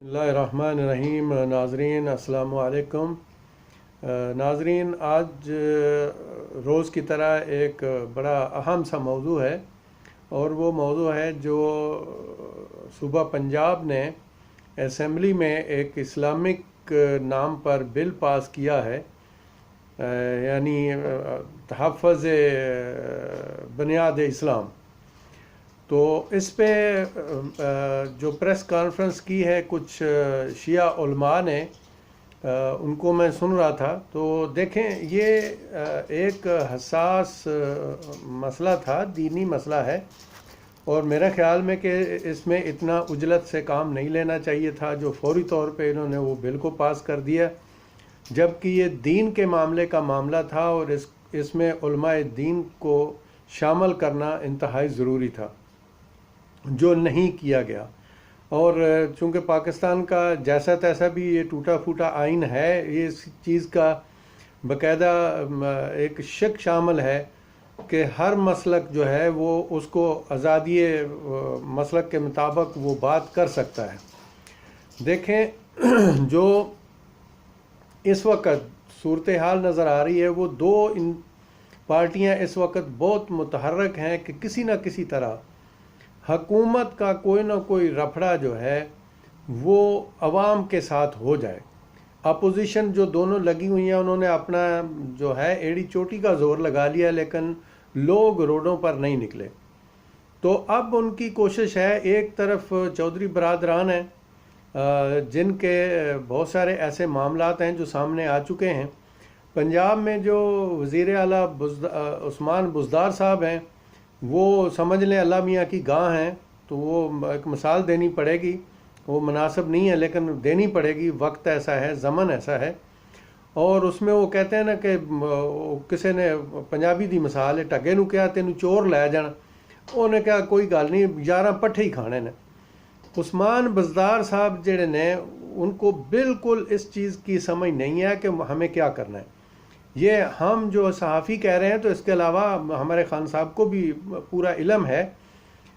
اللہ الرحمن الرحیم۔ ناظرین السلام علیکم۔ ناظرین، آج روز کی طرح ایک بڑا اہم سا موضوع ہے، اور وہ موضوع ہے جو صوبہ پنجاب نے اسمبلی میں ایک اسلامک نام پر بل پاس کیا ہے، یعنی تحفظ بنیاد اسلام۔ تو اس پہ جو پریس کانفرنس کی ہے کچھ شیعہ علماء نے، ان کو میں سن رہا تھا، تو دیکھیں یہ ایک حساس مسئلہ تھا، دینی مسئلہ ہے، اور میرا خیال میں کہ اس میں اتنا عجلت سے کام نہیں لینا چاہیے تھا جو فوری طور پہ انہوں نے وہ بل کو پاس کر دیا، جبکہ یہ دین کے معاملے کا معاملہ تھا، اور اس میں علماء دین کو شامل کرنا انتہائی ضروری تھا، جو نہیں کیا گیا۔ اور چونکہ پاکستان کا جیسا تیسا بھی یہ ٹوٹا پھوٹا آئین ہے، یہ اس چیز کا باقاعدہ ایک شک شامل ہے کہ ہر مسلک جو ہے وہ اس کو آزادی مسلک کے مطابق وہ بات کر سکتا ہے۔ دیکھیں، جو اس وقت صورتحال نظر آ رہی ہے، وہ دو پارٹیاں اس وقت بہت متحرک ہیں کہ کسی نہ کسی طرح حکومت کا کوئی نہ کوئی رفڑا جو ہے وہ عوام کے ساتھ ہو جائے۔ اپوزیشن جو دونوں لگی ہوئی ہیں، انہوں نے اپنا جو ہے ایڑی چوٹی کا زور لگا لیا، لیکن لوگ روڈوں پر نہیں نکلے۔ تو اب ان کی کوشش ہے، ایک طرف چودھری برادران ہیں جن کے بہت سارے ایسے معاملات ہیں جو سامنے آ چکے ہیں۔ پنجاب میں جو وزیر اعلیٰ عثمان بزدار صاحب ہیں، وہ سمجھ لیں اللہ میاں کی گاں ہیں، تو وہ ایک مثال دینی پڑے گی، وہ مناسب نہیں ہے لیکن دینی پڑے گی، وقت ایسا ہے، زمن ایسا ہے۔ اور اس میں وہ کہتے ہیں نا کہ کسی نے پنجابی دی مثال ہے، ٹگے نو کہا تینوں چور لے جان، انہوں نے کہا کوئی گل نہیں، 11 پٹھے ہی کھانے نے۔ عثمان بزدار صاحب جڑے نے، ان کو بالکل اس چیز کی سمجھ نہیں ہے کہ ہمیں کیا کرنا ہے۔ یہ ہم جو صحافی کہہ رہے ہیں، تو اس کے علاوہ ہمارے خان صاحب کو بھی پورا علم ہے،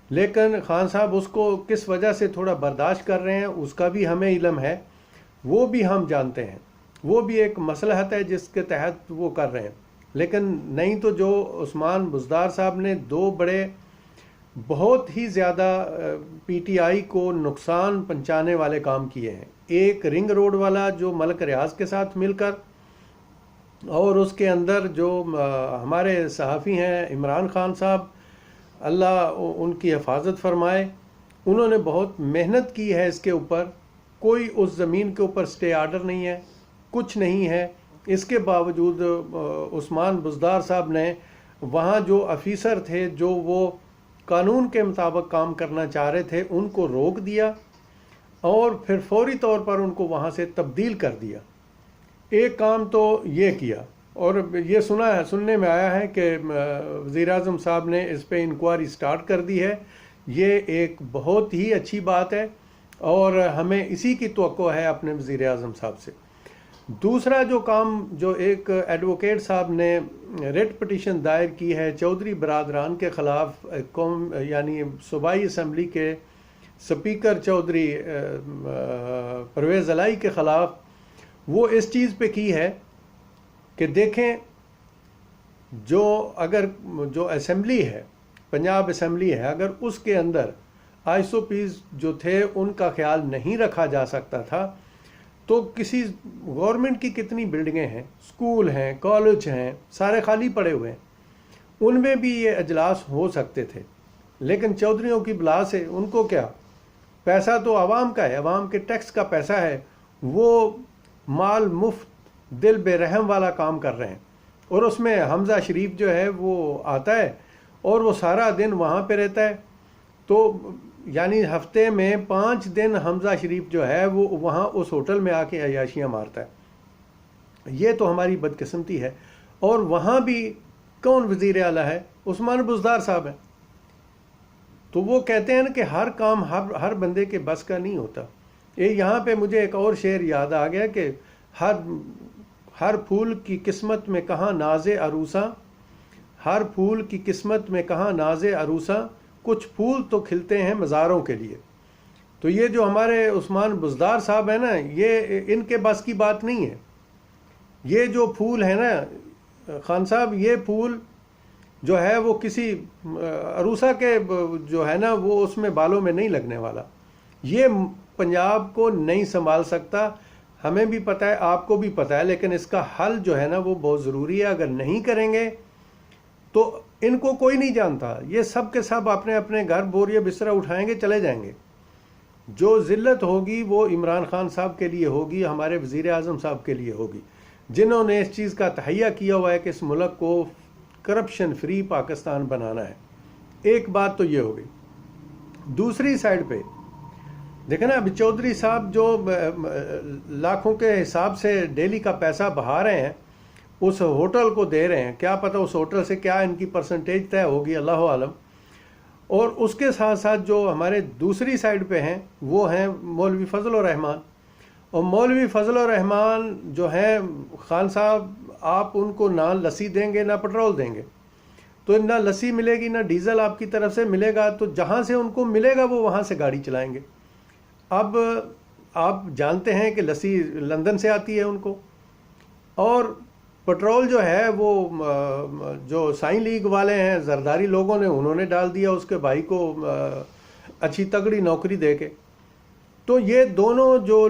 لیکن خان صاحب اس کو کس وجہ سے تھوڑا برداشت کر رہے ہیں اس کا بھی ہمیں علم ہے، وہ بھی ہم جانتے ہیں، وہ بھی ایک مصلحت ہے جس کے تحت وہ کر رہے ہیں۔ لیکن نہیں تو جو عثمان بزدار صاحب نے دو بڑے بہت ہی زیادہ پی ٹی آئی کو نقصان پہنچانے والے کام کیے ہیں۔ ایک رنگ روڈ والا جو ملک ریاض کے ساتھ مل کر، اور اس کے اندر جو ہمارے صحافی ہیں عمران خان صاحب، اللہ ان کی حفاظت فرمائے، انہوں نے بہت محنت کی ہے اس کے اوپر، کوئی اس زمین کے اوپر سٹے آرڈر نہیں ہے، کچھ نہیں ہے۔ اس کے باوجود عثمان بزدار صاحب نے وہاں جو افیسر تھے جو وہ قانون کے مطابق کام کرنا چاہ رہے تھے، ان کو روک دیا، اور پھر فوری طور پر ان کو وہاں سے تبدیل کر دیا۔ ایک کام تو یہ کیا، اور یہ سننے میں آیا ہے کہ وزیر اعظم صاحب نے اس پہ انکوائری سٹارٹ کر دی ہے۔ یہ ایک بہت ہی اچھی بات ہے، اور ہمیں اسی کی توقع ہے اپنے وزیر اعظم صاحب سے۔ دوسرا جو کام، جو ایک ایڈوکیٹ صاحب نے ریٹ پٹیشن دائر کی ہے چودھری برادران کے خلاف، یعنی صوبائی اسمبلی کے سپیکر چودھری پرویز الہی کے خلاف، وہ اس چیز پہ کی ہے کہ دیکھیں، جو اسمبلی ہے، پنجاب اسمبلی ہے، اگر اس کے اندر آئی او پیز جو تھے ان کا خیال نہیں رکھا جا سکتا تھا، تو کسی گورنمنٹ کی کتنی بلڈنگیں ہیں، اسکول ہیں، کالج ہیں، سارے خالی پڑے ہوئے ہیں، ان میں بھی یہ اجلاس ہو سکتے تھے۔ لیکن چودھریوں کی بلا سے ان کو کیا، پیسہ تو عوام کا ہے، عوام کے ٹیکس کا پیسہ ہے، وہ مال مفت دل بے رحم والا کام کر رہے ہیں۔ اور اس میں حمزہ شریف جو ہے وہ آتا ہے، اور وہ سارا دن وہاں پہ رہتا ہے، تو یعنی ہفتے میں 5 دن حمزہ شریف جو ہے وہ وہاں اس ہوٹل میں آ کے عیاشیاں مارتا ہے۔ یہ تو ہماری بدقسمتی ہے۔ اور وہاں بھی کون وزیر اعلیٰ ہے؟ عثمان بزدار صاحب ہیں۔ تو وہ کہتے ہیں نا کہ ہر کام ہر بندے کے بس کا نہیں ہوتا۔ یہاں پہ مجھے ایک اور شعر یاد آ گیا کہ ہر پھول کی قسمت میں کہاں ناز عروساں، ہر پھول کی قسمت میں کہاں ناز عروساں، کچھ پھول تو کھلتے ہیں مزاروں کے لیے۔ تو یہ جو ہمارے عثمان بزدار صاحب ہیں نا، یہ ان کے بس کی بات نہیں ہے. یہ جو پھول ہے نا خان صاحب، یہ پھول جو ہے وہ کسی عروسہ کے جو ہے نا وہ اس میں بالوں میں نہیں لگنے والا. یہ پنجاب کو نہیں سنبھال سکتا. ہمیں بھی پتہ ہے، آپ کو بھی پتہ ہے، لیکن اس کا حل جو ہے نا وہ بہت ضروری ہے. اگر نہیں کریں گے تو ان کو کوئی نہیں جانتا. یہ سب کے سب اپنے اپنے گھر بوریے بستر اٹھائیں گے، چلے جائیں گے. جو ذلت ہوگی وہ عمران خان صاحب کے لیے ہوگی، ہمارے وزیر اعظم صاحب کے لیے ہوگی، جنہوں نے اس چیز کا تہیہ کیا ہوا ہے کہ اس ملک کو کرپشن فری پاکستان بنانا ہے. ایک بات تو یہ ہو گئی. دوسری سائڈ پہ دیکھیں نا، ابھی چودھری صاحب جو لاکھوں کے حساب سے ڈیلی کا پیسہ بہا رہے ہیں، اس ہوٹل کو دے رہے ہیں. کیا پتہ اس ہوٹل سے کیا ان کی پرسنٹیج طے ہوگی، اللہ عالم. اور اس کے ساتھ ساتھ جو ہمارے دوسری سائڈ پہ ہیں وہ ہیں مولوی فضل الرحمان. اور مولوی فضل الرحمان جو ہیں خان صاحب، آپ ان کو نہ لسی دیں گے نہ پٹرول دیں گے، تو نہ لسی ملے گی نہ ڈیزل آپ کی طرف سے ملے گا. تو جہاں سے ان کو ملے گا وہ وہاں سے گاڑی چلائیں گے. اب آپ جانتے ہیں کہ لسی لندن سے آتی ہے ان کو، اور پٹرول جو ہے وہ جو سائیں لیگ والے ہیں زرداری لوگوں نے، انہوں نے ڈال دیا اس کے بھائی کو اچھی تگڑی نوکری دے کے. تو یہ دونوں جو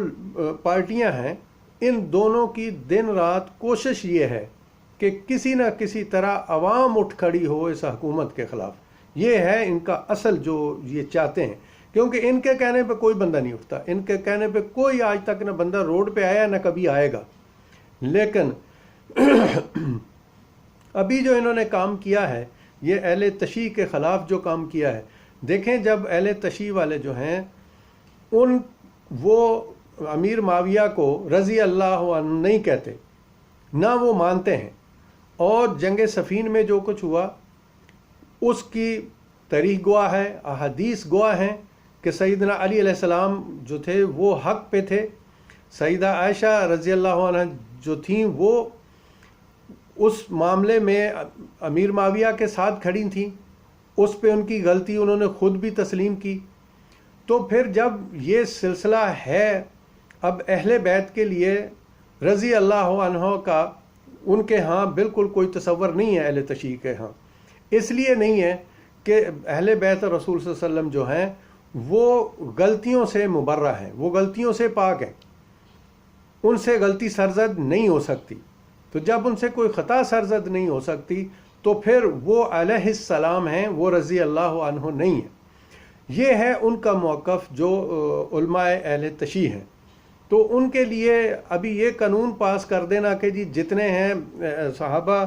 پارٹیاں ہیں، ان دونوں کی دن رات کوشش یہ ہے کہ کسی نہ کسی طرح عوام اٹھ کھڑی ہو اس حکومت کے خلاف. یہ ہے ان کا اصل جو یہ چاہتے ہیں، کیونکہ ان کے کہنے پہ کوئی بندہ نہیں اٹھتا. ان کے کہنے پہ کوئی آج تک نہ بندہ روڈ پہ آیا نہ کبھی آئے گا. لیکن ابھی جو انہوں نے کام کیا ہے، یہ اہل تشیع کے خلاف جو کام کیا ہے، دیکھیں جب اہل تشیع والے جو ہیں وہ امیر معاویہ کو رضی اللہ عنہ نہیں کہتے، نہ وہ مانتے ہیں. اور جنگ صفین میں جو کچھ ہوا اس کی تاریخ گواہ ہے، احادیث گواہ ہیں کہ سیدنا علی علیہ السلام جو تھے وہ حق پہ تھے. سیدہ عائشہ رضی اللہ عنہ جو تھیں وہ اس معاملے میں امیر معاویہ کے ساتھ کھڑی تھیں. اس پہ ان کی غلطی انہوں نے خود بھی تسلیم کی. تو پھر جب یہ سلسلہ ہے، اب اہل بیت کے لیے رضی اللہ عنہ کا ان کے ہاں بالکل کوئی تصور نہیں ہے. اہل تشیع کے ہاں اس لیے نہیں ہے کہ اہل بیت رسول صلی اللہ علیہ وسلم جو ہیں وہ غلطیوں سے مبرہ ہیں، وہ غلطیوں سے پاک ہیں، ان سے غلطی سرزد نہیں ہو سکتی. تو جب ان سے کوئی خطا سرزد نہیں ہو سکتی تو پھر وہ علیہ السلام ہیں، وہ رضی اللہ عنہ نہیں ہیں. یہ ہے ان کا موقف جو علماء اہل تشیع ہیں. تو ان کے لیے ابھی یہ قانون پاس کر دینا کہ جی جتنے ہیں صحابہ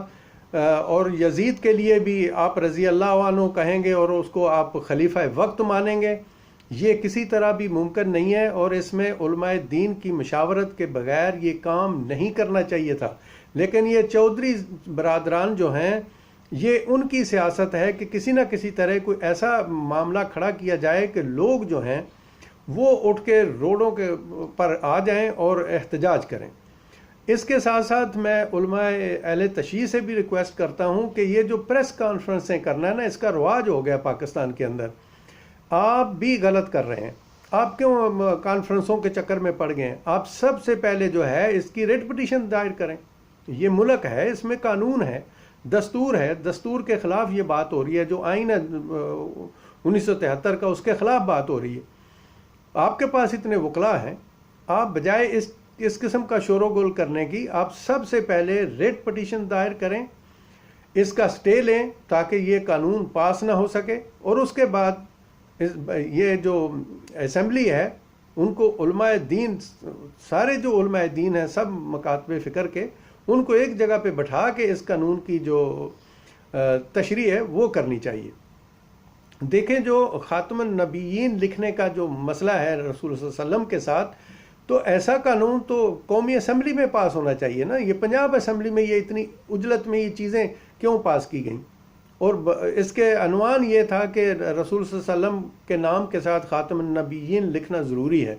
اور یزید کے لیے بھی آپ رضی اللہ عنہ کہیں گے اور اس کو آپ خلیفہ وقت مانیں گے، یہ کسی طرح بھی ممکن نہیں ہے. اور اس میں علماء دین کی مشاورت کے بغیر یہ کام نہیں کرنا چاہیے تھا. لیکن یہ چودھری برادران جو ہیں، یہ ان کی سیاست ہے کہ کسی نہ کسی طرح کوئی ایسا معاملہ کھڑا کیا جائے کہ لوگ جو ہیں وہ اٹھ کے روڈوں کے پر آ جائیں اور احتجاج کریں. اس کے ساتھ ساتھ میں علماء اہل تشیع سے بھی ریکویسٹ کرتا ہوں کہ یہ جو پریس کانفرنسیں کرنا ہے نا، اس کا رواج ہو گیا پاکستان کے اندر. آپ بھی غلط کر رہے ہیں. آپ کیوں کانفرنسوں کے چکر میں پڑ گئے ہیں؟ آپ سب سے پہلے جو ہے اس کی ریٹ پٹیشن دائر کریں. یہ ملک ہے، اس میں قانون ہے، دستور ہے. دستور کے خلاف یہ بات ہو رہی ہے. جو آئین ہے 1973 کا، اس کے خلاف بات ہو رہی ہے. آپ کے پاس اتنے وکلا ہیں، آپ بجائے اس قسم کا شور و گل کرنے کی، آپ سب سے پہلے ریٹ پٹیشن دائر کریں، اس کا سٹے لیں تاکہ یہ قانون پاس نہ ہو سکے. اور اس کے بعد یہ جو اسمبلی ہے ان کو علماء دین، سارے جو علماء دین ہیں سب مکاتب فکر کے، ان کو ایک جگہ پہ بٹھا کے اس قانون کی جو تشریح ہے وہ کرنی چاہیے. دیکھیں جو خاتم النبیین لکھنے کا جو مسئلہ ہے رسول صلی اللہ علیہ وسلم کے ساتھ، تو ایسا قانون تو قومی اسمبلی میں پاس ہونا چاہیے نا. یہ پنجاب اسمبلی میں یہ اتنی عجلت میں یہ چیزیں کیوں پاس کی گئیں؟ اور اس کے عنوان یہ تھا کہ رسول صلی اللہ علیہ وسلم کے نام کے ساتھ خاتم النبیین لکھنا ضروری ہے.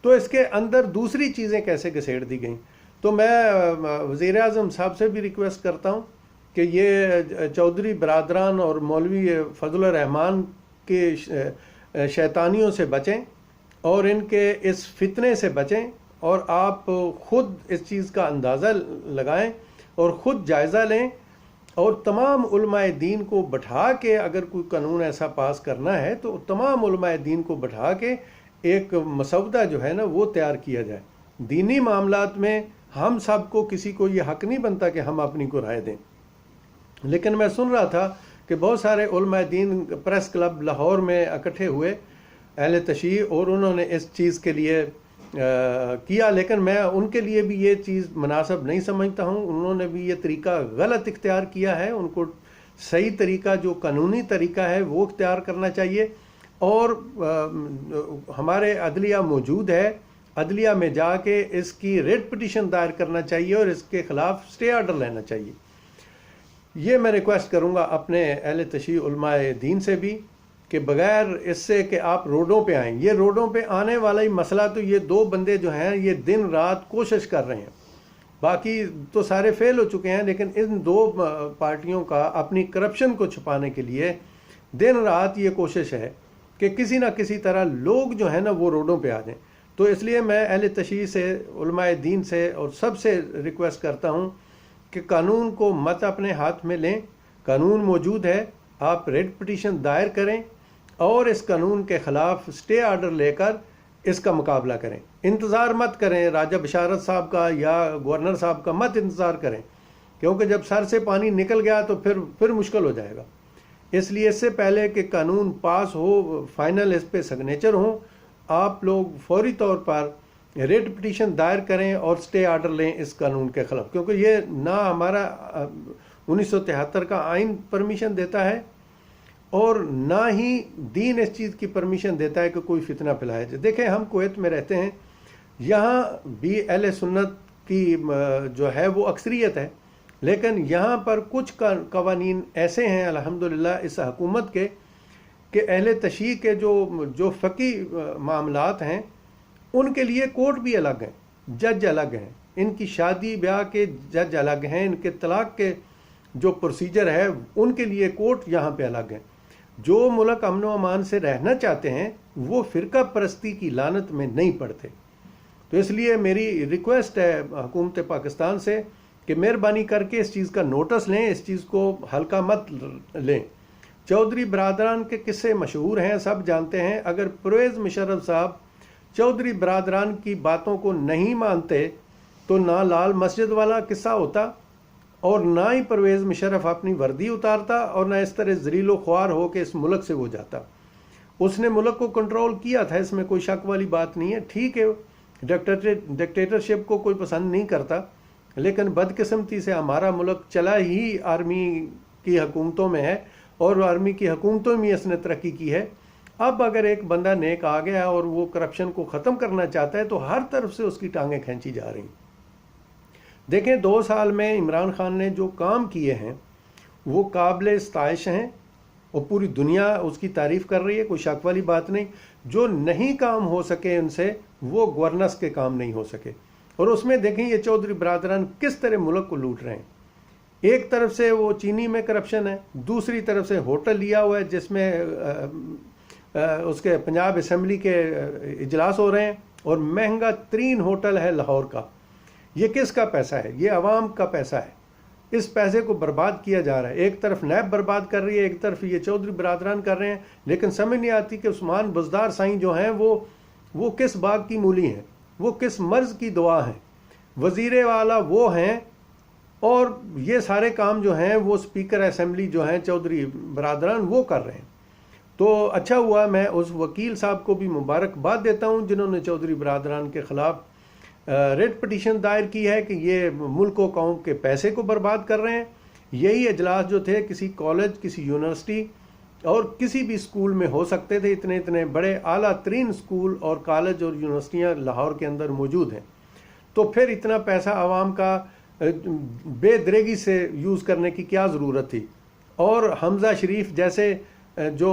تو اس کے اندر دوسری چیزیں کیسے گھسیڑ دی گئیں؟ تو میں وزیر اعظم صاحب سے بھی ریکویسٹ کرتا ہوں کہ یہ چودھری برادران اور مولوی فضل الرحمان کے شیطانیوں سے بچیں اور ان کے اس فتنے سے بچیں، اور آپ خود اس چیز کا اندازہ لگائیں اور خود جائزہ لیں، اور تمام علماء دین کو بٹھا کے اگر کوئی قانون ایسا پاس کرنا ہے تو تمام علماء دین کو بٹھا کے ایک مسودہ جو ہے نا وہ تیار کیا جائے۔ دینی معاملات میں ہم سب کو، کسی کو یہ حق نہیں بنتا کہ ہم اپنی کو رائے دیں۔ لیکن میں سن رہا تھا کہ بہت سارے علماء دین پریس کلب لاہور میں اکٹھے ہوئے اہل تشیع، اور انہوں نے اس چیز کے لیے کیا، لیکن میں ان کے لیے بھی یہ چیز مناسب نہیں سمجھتا ہوں۔ انہوں نے بھی یہ طریقہ غلط اختیار کیا ہے، ان کو صحیح طریقہ جو قانونی طریقہ ہے وہ اختیار کرنا چاہیے۔ اور ہمارے عدلیہ موجود ہے، عدلیہ میں جا کے اس کی ریٹ پٹیشن دائر کرنا چاہیے اور اس کے خلاف اسٹے آرڈر لینا چاہیے۔ یہ میں ریکویسٹ کروں گا اپنے اہل تشیع علماء دین سے بھی کہ بغیر اس سے کہ آپ روڈوں پہ آئیں، یہ روڈوں پہ آنے والا ہی مسئلہ تو یہ دو بندے جو ہیں یہ دن رات کوشش کر رہے ہیں، باقی تو سارے فیل ہو چکے ہیں، لیکن ان دو پارٹیوں کا اپنی کرپشن کو چھپانے کے لیے دن رات یہ کوشش ہے کہ کسی نہ کسی طرح لوگ جو ہیں نا وہ روڈوں پہ آ جائیں۔ تو اس لیے میں اہل تشیع سے، علماء دین سے اور سب سے ریکویسٹ کرتا ہوں کہ قانون کو مت اپنے ہاتھ میں لیں، قانون موجود ہے، آپ ریٹ پٹیشن دائر کریں اور اس قانون کے خلاف اسٹے آرڈر لے کر اس کا مقابلہ کریں۔ انتظار مت کریں راجہ بشارت صاحب کا یا گورنر صاحب کا، مت انتظار کریں، کیونکہ جب سر سے پانی نکل گیا تو پھر مشکل ہو جائے گا۔ اس لیے اس سے پہلے کہ قانون پاس ہو، فائنل اس پہ سگنیچر ہوں، آپ لوگ فوری طور پر ریٹ پٹیشن دائر کریں اور اسٹے آرڈر لیں اس قانون کے خلاف، کیونکہ یہ نہ ہمارا 1973 کا آئین پرمیشن دیتا ہے اور نہ ہی دین اس چیز کی پرمیشن دیتا ہے کہ کوئی فتنہ پھیلایا جائے۔ دیکھیں ہم کویت میں رہتے ہیں، یہاں بھی اہل سنت کی جو ہے وہ اکثریت ہے، لیکن یہاں پر کچھ قوانین ایسے ہیں الحمدللہ اس حکومت کے کہ اہل تشیع کے جو فقہی معاملات ہیں ان کے لیے کورٹ بھی الگ ہیں، جج الگ ہیں، ان کی شادی بیاہ کے جج الگ ہیں، ان کے طلاق کے جو پروسیجر ہے ان کے لیے کورٹ یہاں پہ الگ ہیں۔ جو ملک امن و امان سے رہنا چاہتے ہیں وہ فرقہ پرستی کی لعنت میں نہیں پڑتے۔ تو اس لیے میری ریکویسٹ ہے حکومت پاکستان سے کہ مہربانی کر کے اس چیز کا نوٹس لیں، اس چیز کو ہلکا مت لیں۔ چودھری برادران کے قصے مشہور ہیں، سب جانتے ہیں۔ اگر پرویز مشرف صاحب چودھری برادران کی باتوں کو نہیں مانتے تو نہ لال مسجد والا قصہ ہوتا اور نہ ہی پرویز مشرف اپنی وردی اتارتا اور نہ اس طرح ذلیل و خوار ہو کے اس ملک سے وہ جاتا۔ اس نے ملک کو کنٹرول کیا تھا، اس میں کوئی شک والی بات نہیں ہے۔ ٹھیک ہے ڈکٹیٹرشپ کو کوئی پسند نہیں کرتا، لیکن بدقسمتی سے ہمارا ملک چلا ہی آرمی کی حکومتوں میں ہے اور آرمی کی حکومتوں میں اس نے ترقی کی ہے۔ اب اگر ایک بندہ نیک آ گیا اور وہ کرپشن کو ختم کرنا چاہتا ہے تو ہر طرف سے اس کی ٹانگیں کھینچی جا رہی ہیں۔ دیکھیں 2 سال میں عمران خان نے جو کام کیے ہیں وہ قابل ستائش ہیں اور پوری دنیا اس کی تعریف کر رہی ہے، کوئی شک والی بات نہیں۔ جو نہیں کام ہو سکے ان سے، وہ گورننس کے کام نہیں ہو سکے، اور اس میں دیکھیں یہ چودھری برادران کس طرح ملک کو لوٹ رہے ہیں۔ ایک طرف سے وہ چینی میں کرپشن ہے، دوسری طرف سے ہوٹل لیا ہوا ہے جس میں اس کے پنجاب اسمبلی کے اجلاس ہو رہے ہیں، اور مہنگا ترین ہوٹل ہے لاہور کا۔ یہ کس کا پیسہ ہے؟ یہ عوام کا پیسہ ہے۔ اس پیسے کو برباد کیا جا رہا ہے، ایک طرف نیب برباد کر رہی ہے، ایک طرف یہ چودھری برادران کر رہے ہیں، لیکن سمجھ نہیں آتی کہ عثمان بزدار سائیں جو ہیں وہ کس باغ کی مولی ہیں، وہ کس مرض کی دعا ہیں۔ وزیر والا وہ ہیں اور یہ سارے کام جو ہیں وہ اسپیکر اسمبلی جو ہیں چودھری برادران وہ کر رہے ہیں۔ تو اچھا ہوا، میں اس وکیل صاحب کو بھی مبارکباد دیتا ہوں جنہوں نے چودھری برادران کے خلاف ریٹ پٹیشن دائر کی ہے کہ یہ ملک و قوم کے پیسے کو برباد کر رہے ہیں۔ یہی اجلاس جو تھے کسی کالج، کسی یونیورسٹی اور کسی بھی اسکول میں ہو سکتے تھے، اتنے بڑے اعلیٰ ترین اسکول اور کالج اور یونیورسٹیاں لاہور کے اندر موجود ہیں، تو پھر اتنا پیسہ عوام کا بے دریگی سے یوز کرنے کی کیا ضرورت تھی؟ اور حمزہ شریف جیسے جو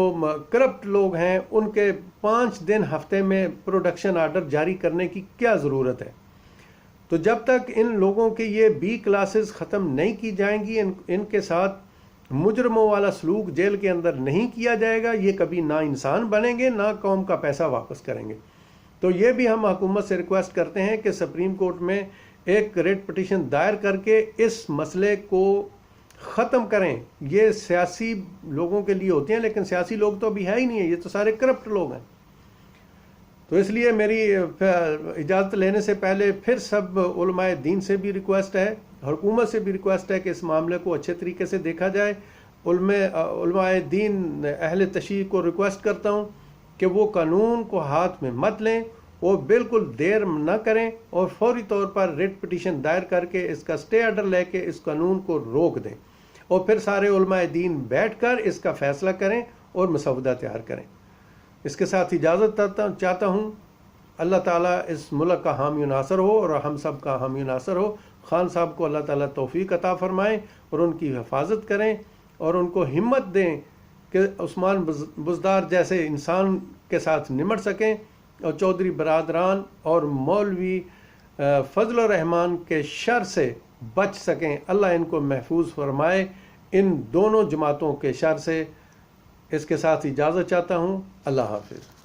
کرپٹ لوگ ہیں ان کے 5 دن ہفتے میں پروڈکشن آرڈر جاری کرنے کی کیا ضرورت ہے؟ تو جب تک ان لوگوں کے یہ بی کلاسز ختم نہیں کی جائیں گی، ان کے ساتھ مجرموں والا سلوک جیل کے اندر نہیں کیا جائے گا، یہ کبھی نہ انسان بنیں گے نہ قوم کا پیسہ واپس کریں گے۔ تو یہ بھی ہم حکومت سے ریکویسٹ کرتے ہیں کہ سپریم کورٹ میں ایک ریٹ پٹیشن دائر کر کے اس مسئلے کو ختم کریں. یہ سیاسی لوگوں کے لیے ہوتے ہیں، لیکن سیاسی لوگ تو ابھی ہے ہی نہیں ہے، یہ تو سارے کرپٹ لوگ ہیں. تو اس لیے میری اجازت لینے سے پہلے پھر سب علماء دین سے بھی ریکویسٹ ہے، حکومت سے بھی ریکویسٹ ہے کہ اس معاملے کو اچھے طریقے سے دیکھا جائے. علماء دین اہل تشیع کو ریکویسٹ کرتا ہوں کہ وہ قانون کو ہاتھ میں مت لیں، وہ بالکل دیر نہ کریں اور فوری طور پر ریٹ پٹیشن دائر کر کے اس کا سٹے آرڈر لے کے اس قانون کو روک دیں، اور پھر سارے علماء دین بیٹھ کر اس کا فیصلہ کریں اور مسودہ تیار کریں. اس کے ساتھ اجازت چاہتا ہوں. اللہ تعالیٰ اس ملک کا حامی و ناصر ہو اور ہم سب کا حامی و ناصر ہو. خان صاحب کو اللہ تعالیٰ توفیق عطا فرمائیں اور ان کی حفاظت کریں اور ان کو ہمت دیں کہ عثمان بزدار جیسے انسان کے ساتھ نمٹ سکیں اور چودھری برادران اور مولوی فضل الرحمان کے شر سے بچ سکیں. اللہ ان کو محفوظ فرمائے ان دونوں جماعتوں کے شر سے. اس کے ساتھ اجازت چاہتا ہوں. اللہ حافظ.